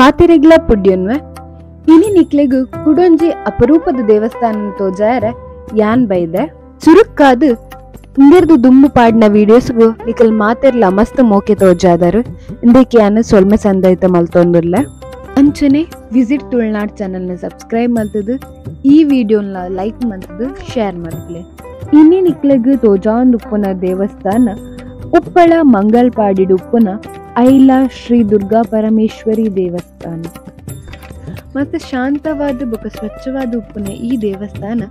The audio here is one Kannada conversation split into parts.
ಮಾತೆರೆಗ್ಲ ಪುಡ್ಯನ್ವೆ ಇನಿ ನಿಕ್ಲೆಗು ಕುಡೊಂಜಿ ಅಪರೂಪದ ದೇವಸ್ಥಾನ ತೋಜಾರೆ ಯಾನ್ ಬೈದೆ ಚುರುಕ್ಕಾದು ಇಂದೆರ್ದು ದುಂಬು ಪಾಡ್ನ ವಿಡಿಯೋಸ್ಗು ನಿಕಲ್ ಮಾತೆರ್ಲ ಮಸ್ತ್ ಮೋಕೆ ತೋಜಾದರು ಇಂದಕ್ಕೆ ಯಾನು ಸೊಲ್ಮೆ ಸಂದೈತ ಮಲ್ತೊಂದುರ್ಲ ಅಂಚನೆ ವಿಸಿಟ್ ತುಳುನಾಡ್ ಚಾನಲ್ನ ಸಬ್ಸ್ಕ್ರೈಬ್ ಮಲ್ತದು ಈ ವಿಡಿಯೋನ ಲೈಕ್ ಮಲ್ತದು ಶೇರ್ ಮಲ್ಪಲೆ ಇನಿ ನಿಕ್ಲೆಗು ತೋಜಾಂದ್ ಉಪ್ಪುನ ದೇವಸ್ಥಾನ ಉಪ್ಪಳ ಮಂಗಲ್ಪಾಡಿಡು ಉಪ್ಪುನ ಐಲಾ ಶ್ರೀ ದುರ್ಗಾಪರಮೇಶ್ವರಿ ದೇವಸ್ಥಾನ ಮತ್ತು ಶಾಂತವಾದ ಬೊಕ ಸ್ವಚ್ಛವಾದ ಉಪ್ಪುನ ಈ ದೇವಸ್ಥಾನ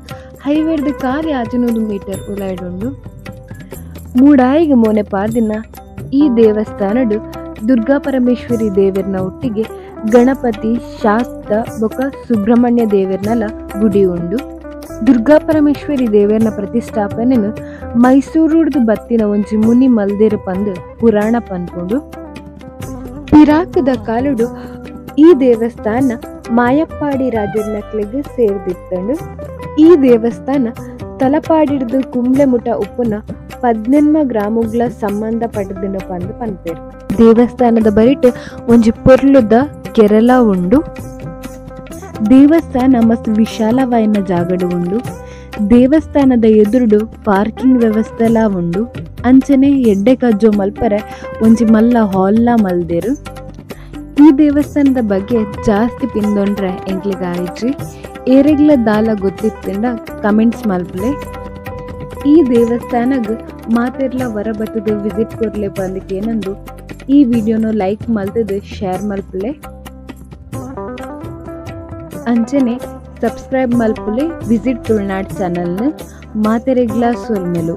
ಹೈವೇರ್ದ ಕಾರ್ಯ 500 ಮೀಟರ್ ಉಲಾಯ್ಡುಂಡು ಮೂಡಾಯಿಗೆ ಮೋನೆ ಪಾರ್ದಿನ ಈ ದೇವಸ್ಥಾನಡು ದುರ್ಗಾಪರಮೇಶ್ವರಿ ದೇವರನ ಒಟ್ಟಿಗೆ ಗಣಪತಿ ಶಾಸ್ತ ಬೊಕ ಸುಬ್ರಹ್ಮಣ್ಯ ದೇವರನಲ ಗುಡಿ ಉಂಡು ದುರ್ಗಾಪರಮೇಶ್ವರಿ ದೇವರನ ಪ್ರತಿಷ್ಠಾಪನೆನು ಮೈಸೂರುಡ್ದು ಬತ್ತಿನ ಒಂಜಿ ಮುನಿ ಮಲ್ದೇರು ಪಂದು ಪುರಾಣ ಪನ್ಪುಂಡು ಪಿರಾಕದ ಕಾಲುಡು ಈ ದೇವಸ್ಥಾನ ಮಾಯಪ್ಪಾಡಿ ರಾಜರ್ನಕ್ಲೆಗ್ ಸೇರ್ದಿತ್ತಂಡು ಈ ದೇವಸ್ಥಾನ ತಲಪಾಡಿಡ್ದು ಕುಂಬ್ಳೆ ಮುಟ ಉಪ್ಪುನ 18 ಗ್ರಾಮುಗ್ಲ ಸಂಬಂಧ ಪಟ್ಟದನ ಪಂದು ಪನ್ಪೇರು ದೇವಸ್ಥಾನದ ಬರಿಟ್ ಒಂಜಿ ಪೊರ್ಲುದ ಕೆರಲ ಉಂಡು ದೇವಸ್ಥಾನ ಮಸ್ತ್ ವಿಶಾಲವಾಯಿನ ಜಾಗಡು ಉಂಡು ದೇವಸ್ಥಾನದ ಎದುರುಡು ಪಾರ್ಕಿಂಗ್ ವ್ಯವಸ್ಥೆಲ ಉಂಡು ಅಂಚನೆ ಎಡ್ಡೆ ಕಜ್ಜೋ ಮಲ್ಪರೆ ಒಂಜಿ ಮಲ್ಲ ಹಾಲ್ನ ಮಲ್ದೇರು ಈ ದೇವಸ್ಥಾನದ ಬಗ್ಗೆ ಜಾಸ್ತಿ ಪಿಂದೊಂಡ್ರೆ ಎಂಕ್ಲಿಗೆ ಆಯ್ಜ್ರಿ ಏರೆಗ್ಲ ದಾಲ ಗೊತ್ತಿತ್ತಿಂದ ಕಮೆಂಟ್ಸ್ ಮಲ್ಪಲೆ ಈ ದೇವಸ್ಥಾನಗ್ ಮಾತೆರ್ಲ ಹೊರಬತ್ತದ ವಿಸಿಟ್ ಕೊರ್ಲೆ ಬಂದಕ್ಕೆ ಏನಂದು ಈ ವಿಡಿಯೋನ ಲೈಕ್ ಮಲ್ತದ ಶೇರ್ ಮಲ್ಪಲೆ ಅಂಚನೆ ಸಬ್ಸ್ಕ್ರೈಬ್ ಮಲ್ಪಲೆ ವಿಸಿಟ್ ತುಳುನಾಡ್ ಚಾನಲ್ನ ಮಾತೆರೆಗ್ಲ ಸೊಲ್ಮೆಲು